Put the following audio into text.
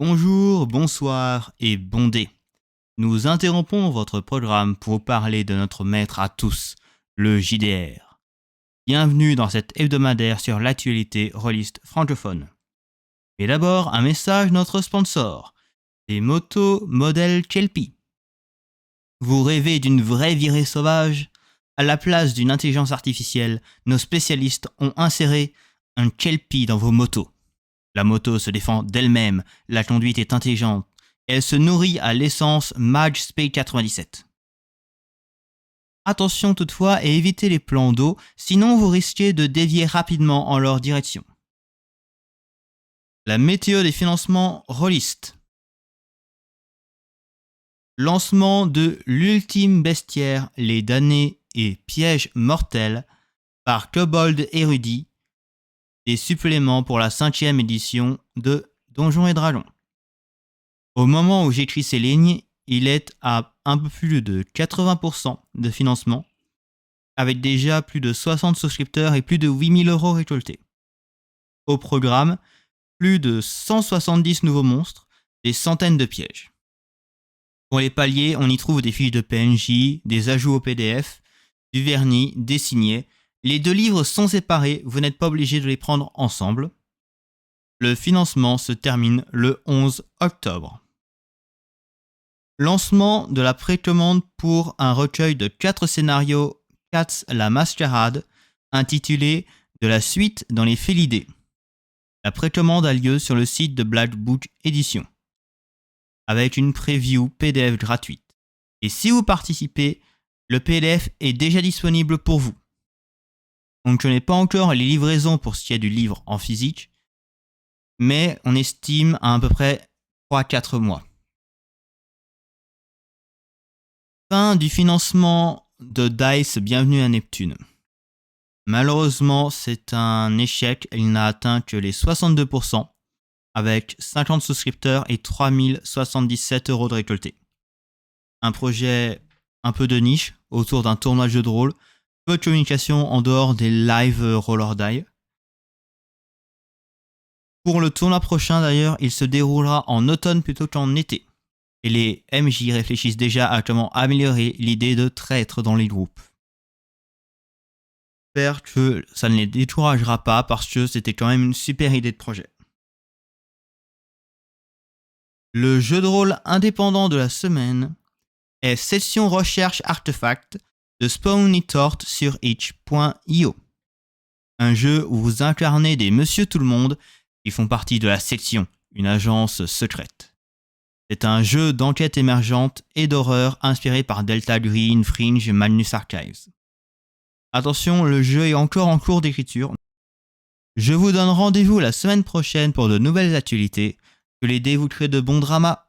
Bonjour, bonsoir et bon dé. Nous interrompons votre programme pour vous parler de notre maître à tous, le JDR. Bienvenue dans cet hebdomadaire sur l'actualité rôliste francophone. Et d'abord, un message de notre sponsor, des motos modèle Kelpie. Vous rêvez d'une vraie virée sauvage? À la place d'une intelligence artificielle, nos spécialistes ont inséré un Kelpie dans vos motos. La moto se défend d'elle-même, la conduite est intelligente, elle se nourrit à l'essence Maj Spay 97. Attention toutefois et évitez les plans d'eau, sinon vous risquez de dévier rapidement en leur direction. La météo des financements rôlistes. Lancement de l'ultime bestiaire, les damnés et pièges mortels par Kobold Érudit, des suppléments pour la 5e édition de Donjons et Dragons. Au moment où j'écris ces lignes, il est à un peu plus de 80% de financement, avec déjà plus de 60 souscripteurs et plus de 8000 € récoltés. Au programme, plus de 170 nouveaux monstres, des centaines de pièges. Pour les paliers, on y trouve des fiches de PNJ, des ajouts au PDF, du vernis, des signets. Les 2 livres sont séparés, vous n'êtes pas obligé de les prendre ensemble. Le financement se termine le 11 octobre. Lancement de la précommande pour un recueil de 4 scénarios Cats la Mascarade, intitulé De la suite dans les Félidés. La précommande a lieu sur le site de Black Book Edition, avec une preview PDF gratuite. Et si vous participez, le PDF est déjà disponible pour vous. On ne connaît pas encore les livraisons pour ce qui est du livre en physique, mais on estime à peu près 3-4 mois. Fin du financement de DICE Bienvenue à Neptune. Malheureusement, c'est un échec, il n'a atteint que les 62%, avec 50 souscripteurs et 3077 € de récoltés. Un projet un peu de niche, autour d'un tournoi de jeu de rôle, peu de communication en dehors des live roller die. Pour le tournoi prochain d'ailleurs, il se déroulera en automne plutôt qu'en été. Et les MJ réfléchissent déjà à comment améliorer l'idée de traître dans les groupes. J'espère que ça ne les découragera pas parce que c'était quand même une super idée de projet. Le jeu de rôle indépendant de la semaine est Session Recherche Artefact de Spawny Tort sur itch.io. Un jeu où vous incarnez des Monsieur Tout-le-Monde qui font partie de la Section, une agence secrète. C'est un jeu d'enquête émergente et d'horreur inspiré par Delta Green, Fringe et Magnus Archives. Attention, le jeu est encore en cours d'écriture. Je vous donne rendez-vous la semaine prochaine pour de nouvelles actualités. Que les dés vous créent de bons dramas.